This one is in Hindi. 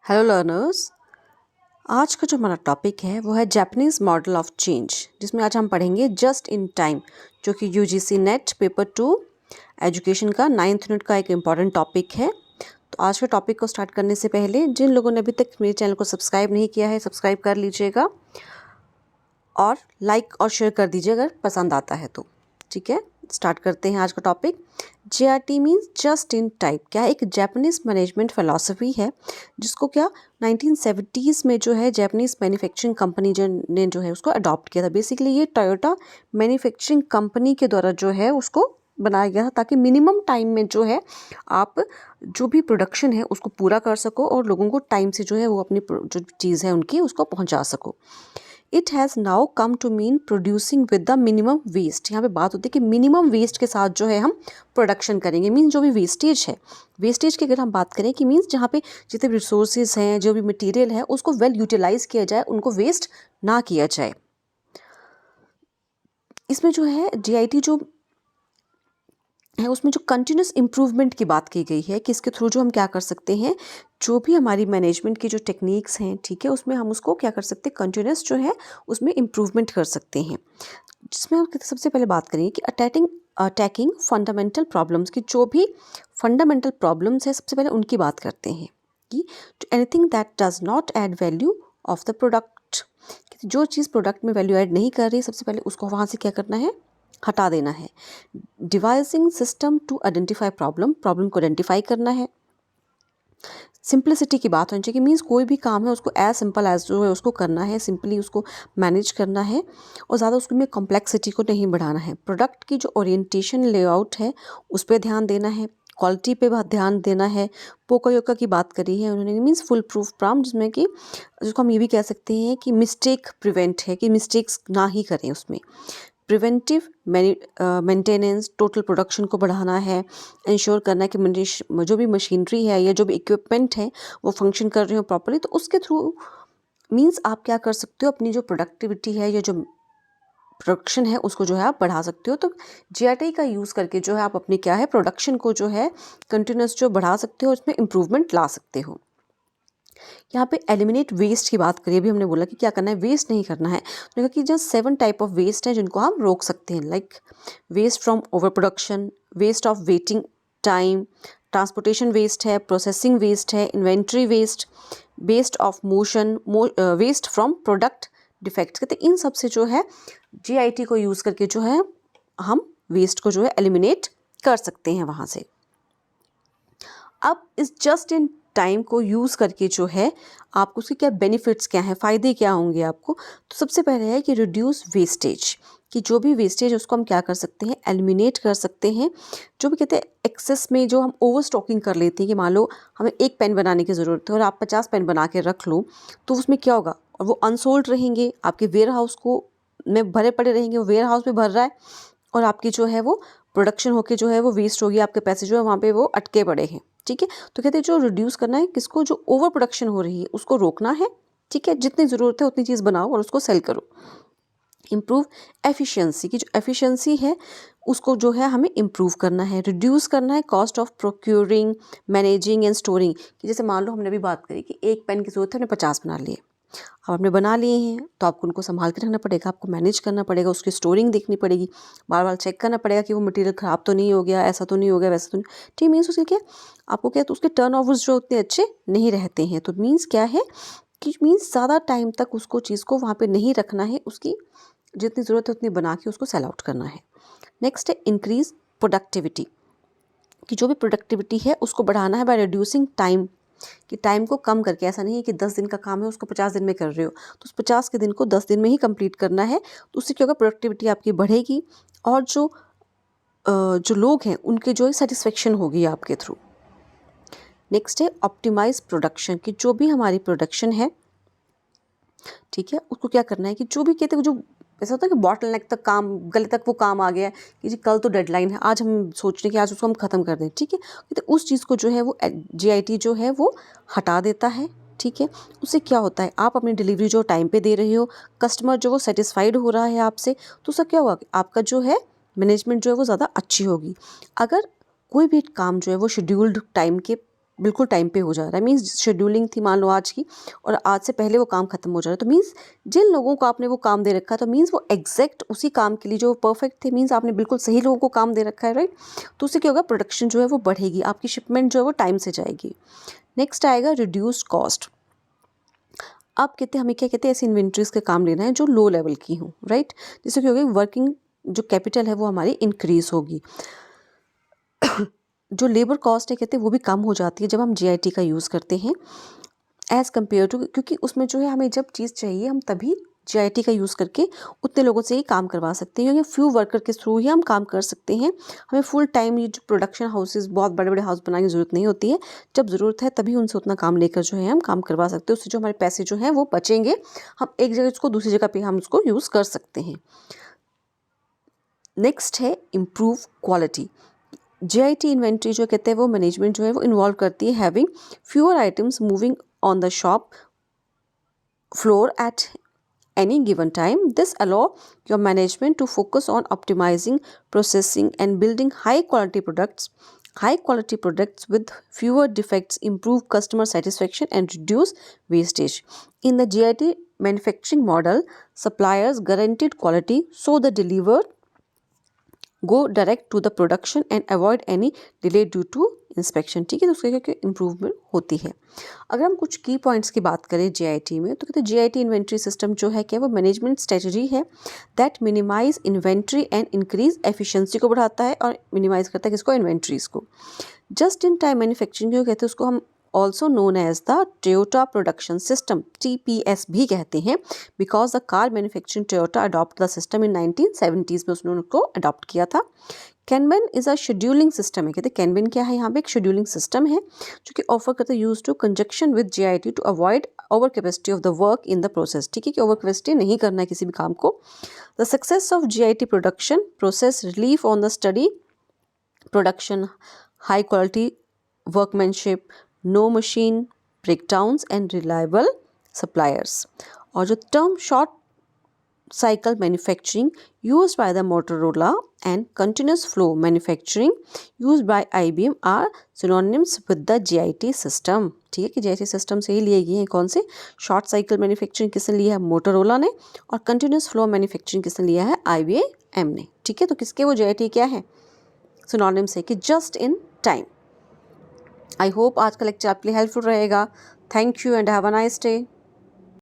Hello learners. आज का जो हमारा टॉपिक है वो है जापानीज़ मॉडल ऑफ चेंज, जिसमें आज हम पढ़ेंगे जस्ट इन टाइम, जो कि यूजीसी नेट पेपर 2 एजुकेशन का 9th यूनिट का एक इम्पॉर्टेंट टॉपिक है। तो आज के टॉपिक को स्टार्ट करने से पहले जिन लोगों ने अभी तक मेरे चैनल को सब्सक्राइब नहीं किया है, सब्सक्राइब कर लीजिएगा और लाइक और शेयर कर दीजिए अगर पसंद आता है तो। ठीक है, स्टार्ट करते हैं आज का topic. JIT means just in time क्या एक जापानीज़ मैनेजमेंट फ़िलासफ़ी है, जिसको क्या 1970s में जो है जापानीज़ मैन्युफैक्चरिंग कंपनी ने जो है उसको अडॉप्ट किया था। बेसिकली ये टोयोटा मैन्युफैक्चरिंग कंपनी के द्वारा जो है उसको बनाया गया था, ताकि मिनिमम टाइम में जो है आप जो भी प्रोडक्शन है उसको पूरा कर सको और लोगों को टाइम से जो है वो अपनी जो चीज़ है उनकी उसको पहुंचा सको। It has now come to mean producing with the minimum waste. यहाँ पे बात होती है कि मिनिमम वेस्ट के साथ जो है हम प्रोडक्शन करेंगे। मीन्स जो भी वेस्टेज है, वेस्टेज की अगर हम बात करें कि मीन्स जहाँ पे जितने भी रिसोर्सेज हैं, जो भी मटेरियल है, उसको वेल यूटिलाइज किया जाए, उनको वेस्ट ना किया जाए। इसमें जो है JIT जो है उसमें जो कंटिन्यूस इम्प्रूवमेंट की बात की गई है कि इसके थ्रू जो हम क्या कर सकते हैं, जो भी हमारी मैनेजमेंट की जो टेक्निक्स हैं, ठीक है, उसमें हम उसको क्या कर सकते हैं, कंटिन्यूस जो है उसमें इम्प्रूवमेंट कर सकते हैं। जिसमें हम सबसे पहले बात करेंगे कि अटैकिंग फंडामेंटल प्रॉब्लम्स की जो भी फंडामेंटल प्रॉब्लम्स है, सबसे पहले उनकी बात करते हैं कि anything that does not add value of the product. जो चीज़ प्रोडक्ट में वैल्यू ऐड नहीं कर रही, सबसे पहले उसको वहाँ से क्या करना है, हटा देना है। Devising system to identify problem को आइडेंटिफाई करना है। सिंप्लिसिटी की बात होनी चाहिए कि मीन्स कोई भी काम है उसको एज सिंपल एज जो है उसको करना है, सिंपली उसको मैनेज करना है और ज़्यादा उसमें कॉम्प्लेक्सिटी को नहीं बढ़ाना है। प्रोडक्ट की जो ओरिएंटेशन लेआउट है उस पर ध्यान देना है, क्वालिटी पे ध्यान देना है। पोकायोका की बात करी है उन्होंने, मीन्स फुल प्रूफ प्रॉम्प्ट, जिसमें कि जिसको हम ये भी कह सकते हैं कि मिस्टेक प्रिवेंट है, कि मिस्टेक्स ना ही करें उसमें। प्रिवेंटिव मेंटेनेंस, टोटल प्रोडक्शन को बढ़ाना है, इंश्योर करना है कि जो भी मशीनरी है या जो भी इक्विपमेंट है वो फंक्शन कर रहे हो प्रॉपर्ली। तो उसके थ्रू मींस आप क्या कर सकते हो, अपनी जो प्रोडक्टिविटी है या जो प्रोडक्शन है उसको जो है आप बढ़ा सकते हो। तो JIT का यूज़ करके जो है आप अपनी क्या है प्रोडक्शन को जो है कंटिन्यूस जो बढ़ा सकते हो, उसमें इम्प्रूवमेंट ला सकते हो। यहाँ पे एलिमिनेट वेस्ट की बात करिए, अभी हमने बोला कि क्या करना है, वेस्ट नहीं करना है। तो कहा कि जस्ट 7 टाइप ऑफ वेस्ट हैं जिनको हम रोक सकते हैं, like waste from over production, waste of waiting time, transportation waste है, प्रोसेसिंग वेस्ट है, inventory waste, waste of motion, waste from product defect. कहते इन सब से जो है JIT को यूज़ करके जो है हम वेस्ट को जो है एलिमिनेट कर सकते हैं वहाँ से। अब इस जस्ट इन टाइम को यूज़ करके जो है आपको उसके क्या बेनिफिट्स क्या हैं, फ़ायदे क्या होंगे आपको। तो सबसे पहले है कि रिड्यूस वेस्टेज, कि जो भी वेस्टेज है उसको हम क्या कर सकते हैं, एलिमिनेट कर सकते हैं। जो भी कहते हैं एक्सेस में जो हम ओवर स्टॉकिंग कर लेते हैं, कि मान लो हमें 1 पेन बनाने की ज़रूरत है और आप 50 पेन बना के रख लो, तो उसमें क्या होगा, और वो अनसोल्ड रहेंगे, आपके वेयर हाउस को में भरे पड़े रहेंगे, वो वेयर हाउस में भर रहा है और आपकी जो है वो प्रोडक्शन होके जो है वो वेस्ट होगी, आपके पैसे जो है वहाँ पे वो अटके पड़े हैं। ठीक है, तो कहते हैं जो रिड्यूस करना है किसको, जो ओवर प्रोडक्शन हो रही है उसको रोकना है। ठीक है, जितनी ज़रूरत है उतनी चीज़ बनाओ और उसको सेल करो। इम्प्रूव एफिशिएंसी, की जो एफिशिएंसी है उसको जो है हमें इम्प्रूव करना है। रिड्यूस करना है cost of procuring, managing and storing, कि जैसे मान लो हमने भी बात करी कि 1 पेन की ज़रूरत है, हमने 50 बना लिए। अब आपने बना लिए हैं तो आपको उनको संभाल के रखना पड़ेगा, आपको मैनेज करना पड़ेगा, उसकी स्टोरिंग देखनी पड़ेगी, बार बार चेक करना पड़ेगा कि वो मटेरियल ख़राब तो नहीं हो गया, ऐसा तो नहीं हो गया, वैसा तो नहीं। ठीक, मीन्स उसके क्या आपको क्या, तो उसके टर्नओवर्स जो उतने अच्छे नहीं रहते हैं। तो मीन्स क्या है कि मीन्स ज़्यादा टाइम तक उसको चीज़ को वहाँ पर नहीं रखना है, उसकी जितनी ज़रूरत है उतनी बना के उसको सेल आउट करना है। नेक्स्ट है इंक्रीज प्रोडक्टिविटी, कि जो भी प्रोडक्टिविटी है उसको बढ़ाना है बाय रिड्यूसिंग टाइम, कि टाइम को कम करके, ऐसा नहीं है कि 10 दिन का काम है उसको 50 दिन में कर रहे हो, तो उस 50 के दिन को 10 दिन में ही कंप्लीट करना है। तो उससे क्या होगा, प्रोडक्टिविटी आपकी बढ़ेगी और जो लोग हैं उनके जो है सेटिस्फेक्शन होगी आपके थ्रू। नेक्स्ट है ऑप्टिमाइज प्रोडक्शन, कि जो भी हमारी प्रोडक्शन है, ठीक है, उसको क्या करना है कि जो भी कहते हैं जो ऐसा होता है कि बॉटल नेक तक काम, गले तक वो काम आ गया है कि जी कल तो डेडलाइन है, आज हम सोच रहे हैं कि आज उसको हम ख़त्म कर दें। ठीक है, तो उस चीज़ को जो है वो JIT जो है वो हटा देता है। ठीक है, उससे क्या होता है, आप अपनी डिलीवरी जो टाइम पे दे रहे हो, कस्टमर जो वो सेटिस्फाइड हो रहा है आपसे, तो उससे क्या होगा, आपका जो है मैनेजमेंट जो है वो ज़्यादा अच्छी होगी। अगर कोई भी काम जो है वो शेड्यूल्ड टाइम के बिल्कुल टाइम पे हो जा रहा है, मीन्स शेड्यूलिंग थी मान लो आज की और आज से पहले वो काम खत्म हो जा रहा है, तो मीन्स जिन लोगों को आपने वो काम दे रखा है तो मीन्स वो एग्जैक्ट उसी काम के लिए जो परफेक्ट थे, मीन्स आपने बिल्कुल सही लोगों को काम दे रखा है, राइट। तो उससे क्या होगा, प्रोडक्शन जो है वो बढ़ेगी, आपकी शिपमेंट जो है वो टाइम से जाएगी। नेक्स्ट आएगा रिड्यूस कॉस्ट। अब कहते हैं हमें क्या कहते हैं, ऐसी इन्वेंट्रीज के काम लेना है जो लो लेवल की हों, राइट। जिससे क्या होगी, वर्किंग जो कैपिटल है वो हमारी इंक्रीज होगी। जो लेबर कॉस्ट है कहते हैं वो भी कम हो जाती है जब हम JIT का यूज़ करते हैं एज़ कम्पेयर टू, क्योंकि उसमें जो है हमें जब चीज़ चाहिए हम तभी JIT का यूज़ करके उतने लोगों से ही काम करवा सकते हैं, क्योंकि फ्यू वर्कर के थ्रू ही हम काम कर सकते हैं। हमें फुल टाइम ये जो प्रोडक्शन हाउसेज, बहुत बड़े बड़े हाउस बनाने की ज़रूरत नहीं होती है। जब ज़रूरत है तभी उनसे उतना काम लेकर जो है हम काम करवा सकते हैं। उससे जो हमारे पैसे जो हैं वो बचेंगे, हम एक जगह उसको दूसरी जगह पर हम उसको यूज़ कर सकते हैं। नेक्स्ट है इम्प्रूव क्वालिटी। JIT इन्वेंट्री जो कहते हैं वो मैनेजमेंट जो है वो इन्वॉल्व करती है having fewer items moving on the shop floor at any given time. This allow your management to focus on optimizing, processing and building high quality products. High quality products with fewer defects improve customer satisfaction and reduce wastage. In the JIT manufacturing model, suppliers guaranteed quality, so the delivered go direct to the production and avoid any delay due to inspection. ठीक है, तो उसके क्या इम्प्रूवमेंट होती है। अगर हम कुछ की पॉइंट्स की बात करें JIT में, तो कहते हैं JIT इन्वेंट्री सिस्टम जो है क्या, वो मैनेजमेंट स्ट्रेटजी है that minimize inventory and increase efficiency को बढ़ाता है और मिनिमाइज करता है किसको, इन्वेंट्रीज को। जस्ट इन टाइम मैन्युफैक्चरिंग जो कहते हैं उसको हम also known as the Toyota Production System, TPS भी कहते हैं, because the car manufacturing Toyota adopted the system in 1970s में उसने उसको अडॉप्ट किया था। Kanban is a scheduling system है, कहते हैं Kanban क्या है, यहाँ पे एक शेड्यूलिंग सिस्टम है जो कि ऑफर करता है use to conjunction with JIT to avoid over capacity of the work in the process. ठीक है, कि ओवर कैपेसिटी नहीं करना है किसी भी काम को। The success of JIT production process relief on the study production, high quality workmanship, no machine breakdowns and reliable suppliers. और जो term short cycle manufacturing used by the Motorola and continuous flow manufacturing used by IBM are synonyms with the JIT system। ठीक है, कि JIT सिस्टम से ही लिए गए हैं कौन से, शॉर्ट साइकिल मैन्युफैक्चरिंग किसने लिया है, मोटोरोला ने, और कंटिन्यूस फ्लो मैन्युफैक्चरिंग किसने लिया है, IBM ने। ठीक है, तो किसके वो JIT क्या है, सिनोनिम्स है कि just in time. I hope आज का लेक्चर आपके लिए हेल्पफुल रहेगा। Thank you and have a nice day.